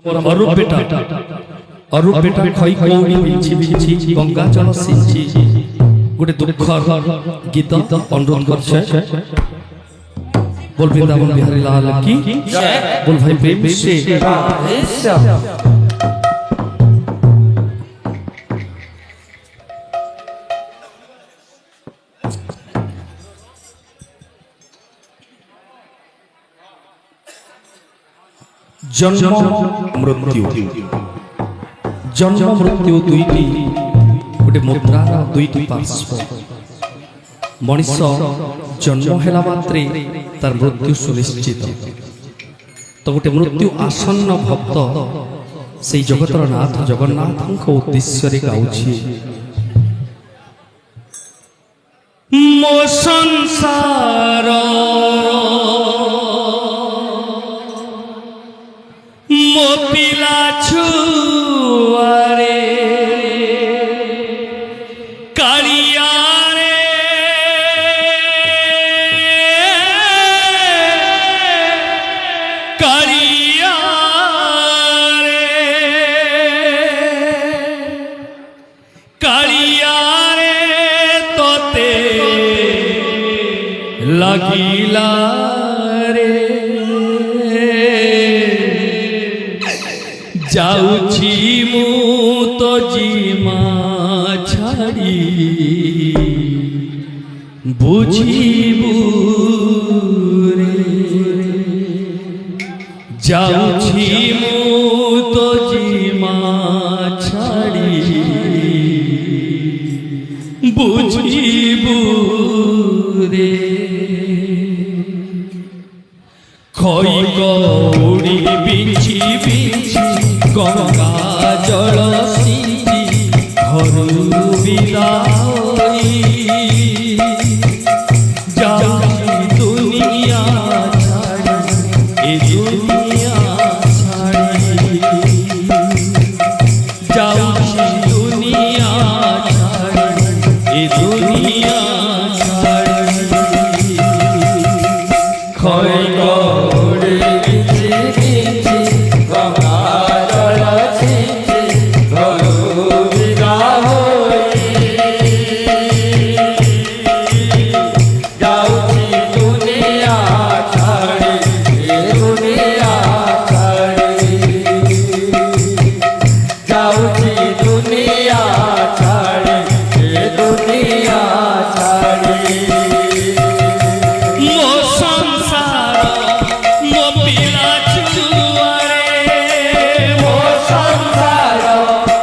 अरूप बेटा खई कौड़ी बिछि बिछि गंगा जल सिंची गोटे दुख गीत अनुरोध करछे बोल वृंदावन बिहारी लाल की बोल भाई प्रेम से जन्म मृत्यु दुईटी गोटे मुद्रार दुईटी पार्श्व मनीष जन्म हेला मात्रे तार मृत्यु सुनिश्चित तो गोटे मृत्यु आसन्न भक्त से जगतर नाथ जगन्नाथ उद्देश्य गाउछि मो संसार मो पिला छुआरे कालिया रे कालिया रे कालिया रे तोते लागिला रे जाउछि मु तो जीमा छाड़ी बुझिबू रे जाउछि मु तो जीमा छाड़ी बुझिबू रे खई गौड़ी बिछि बिछि गंगा जल सिंची घरू विदा होई जाउछि दुनिया छाड़ी ए दुनिया छाड़ी जाउछि दुनिया छाड़ी ए दुनिया छाड़ी खई गौड़ी बिछि बिछि गंगा जल सिंची घरू विदा होई जाउछि दुनिया छाड़ी ए दुनिया छाड़ी जाउछि दुनिया छाड़ी ए दुनिया छाड़ी मो संसार मो पिला छुआरे मो संसार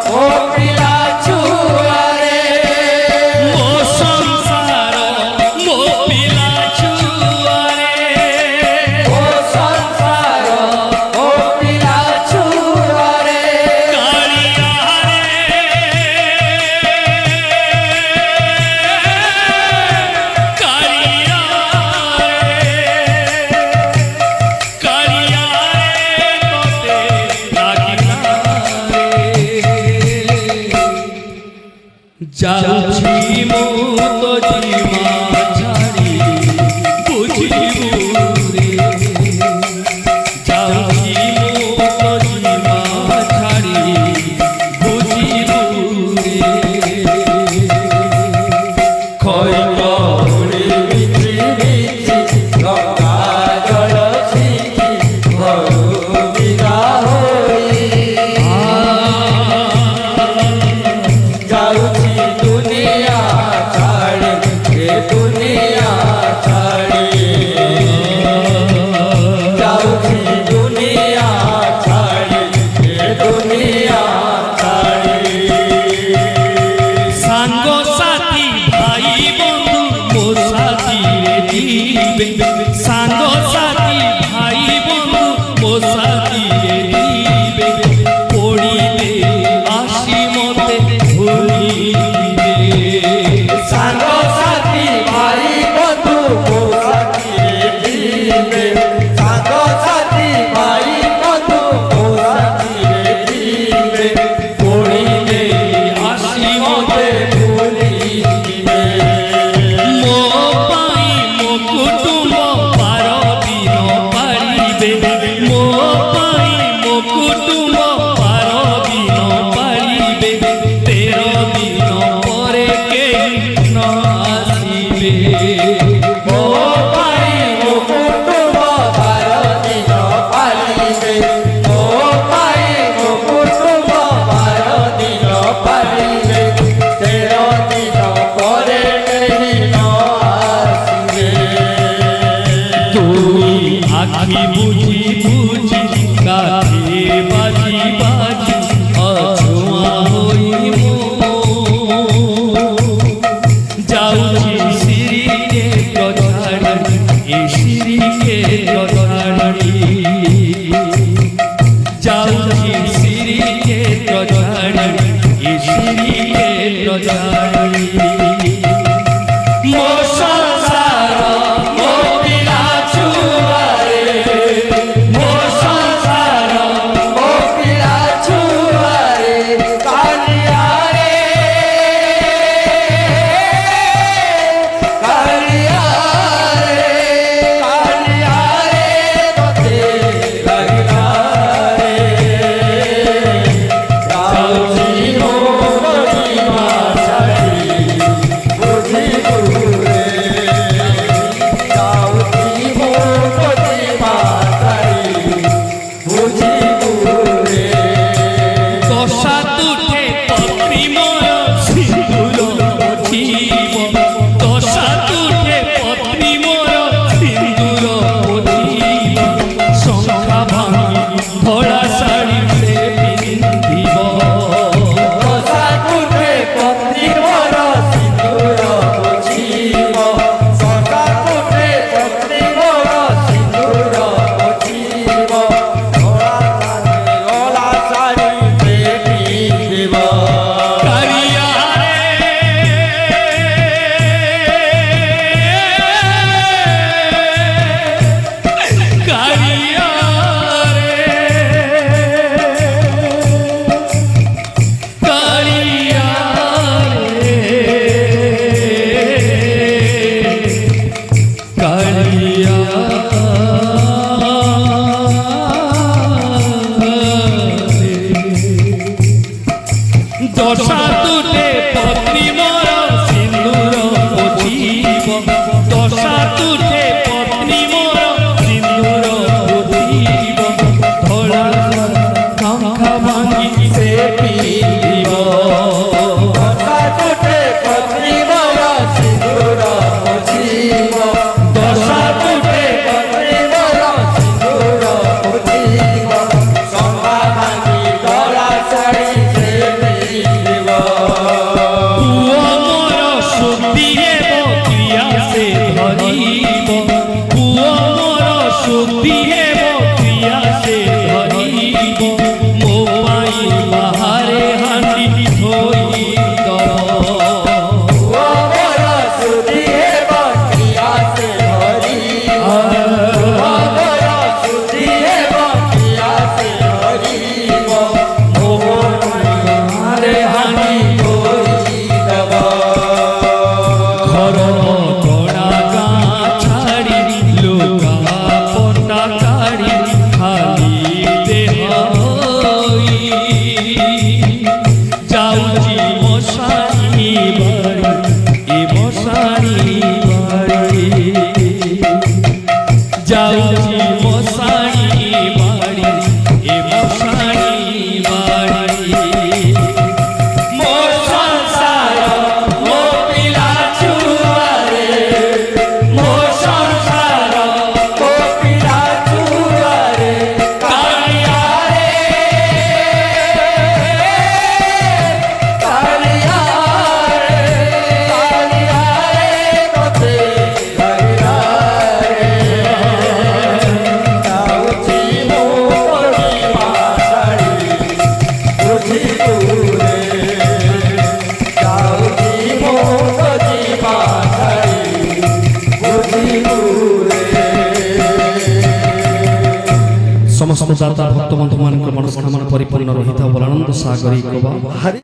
मो पिला छुआरे मो संसार मो पिला छुआरे मो संसार मो पिला छुआरे कालिया रे कालिया रे कालिया रे तोते लागिला रे जाउछि मु तो जीमा छाड़ी बुझिबू रे जाउछि मु तो जीमा छाड़ी बुझिबू रे खई गौड़ी बिछि बिछि गंगा जल सिंची घरू विदा होई जाउछि दुनिया छाड़ी ত্রজারি ମୋ ସଂସାର ମୋ ପିଲା ଛୁଆରେ ମୋ ସଂସାର ମୋ ପିଲା ଛୁଆରେ କାଳିଆରେ କାଳିଆରେ କାଳିଆରେ ତତେ ଲାଗିଲାରେ ଯାଉଛି ମୋର ଜୀବନ ଛାଡ଼ି ବୁଝି ବୁରେ ଯାଉଛି ମୋର ଜୀବନ ଛାଡ଼ି ବୁଝି ବୁରେ ଦଶା ତୁଠେ ପତ୍ନୀ ମୋର ସିନ୍ଦୁର ପୋଛିବ ଦଶା ତୁଠେ ପତ୍ନୀ ମୋର ସିନ୍ଦୁର ପୋଛିବ ଶଙ୍ଖା ଭାଙ୍ଗି ଧଳା ଶାଢ଼ୀ ସେ ପିନ୍ଧିବ ଦଶା ତୁଠେ ପତ୍ନୀ ମୋର ସିନ୍ଦୁର ପୋଛିବ ଶଙ୍ଖା ତୁଠେ ପତ୍ନୀ ମୋର ସିନ୍ଦୁର ପୋଛିବ ଧଳା ଶାଢ଼ୀ ସେ ପିନ୍ଧିବ দশা তুঠে পত্নী মোর সিন্দুর পোছিব দশা তুঠে পত্নী মোর সিন্দুর পোছিব ধরা শঙ্খা ভাঙি সে পিন্ধিব দশা তুঠে পত্নী মোর সিন্দুর পোছিব দশা তুঠে পত্নী মোর সিন্দুর পোছিব শঙ্খা ভাঙি ধরা ଶାଢ଼ୀ ସେ ପିନ୍ଧିବ ପୁଅ ମୋର ଶୁଦ୍ଧି ହେବ କ୍ରିୟା ସେ ଧରିବ ପୁଅ ମୋର ଶୁଦ୍ଧି ହେବ କ୍ରିୟା ସେ ଧରିବ ମୋ ପାଇଁ ବାହାରେ ହାଣ୍ଡି ଥୋଇଦବ ପୁଅ ମୋର ଶୁଦ୍ଧି ହେବ କ୍ରିୟା ସେ ଧରିବ ପୁଅ ମୋର ଶୁଦ୍ଧି ହେବ କ୍ରିୟା ସେ ଧରିବ ମୋ ପାଇଁ ବାହାରେ ହାଣ୍ଡି ଥୋଇଦବ ଘର କଣା ଗାଁ ଛାଡ଼ି ଲୁଗା ପଟା କାଢ଼ି ଖାଲି ଦେହ ହୋଇ ଯାଉଛି ମଶାଣି ବାଡ଼ି ଏ ମଶାଣି ବାଡ଼ି ଯାଉଛି ମଶାଣି ବାଡ଼ି ଏ ମଶାଣି ବାଡ଼ି ମୋ ସଂସାର ମୋ ପିଲା ଛୁଆରେ ମୋ ସଂସାର ମୋ ପିଲା ଛୁଆରେ କାଳିଆରେ କାଳିଆରେ କାଳିଆରେ ତତେ ଲାଗିଲାରେ ଯାଉଛି ମୋର ଜୀବନ ଛାଡ଼ି ବୁଝି ବୁରେ ଯାଉଛି ମୋର ଜୀବନ ଛାଡ଼ି ବୁଝି ବୁରେ ସମସ୍ତ ଦାତା ଭକ୍ତବନ୍ଧୁମାନଙ୍କର ମନସ୍କାମନା ପରିପୂର୍ଣ୍ଣ ରହିଥାଉ ବୋଲାନନ୍ଦ ସାଗରିକ ବା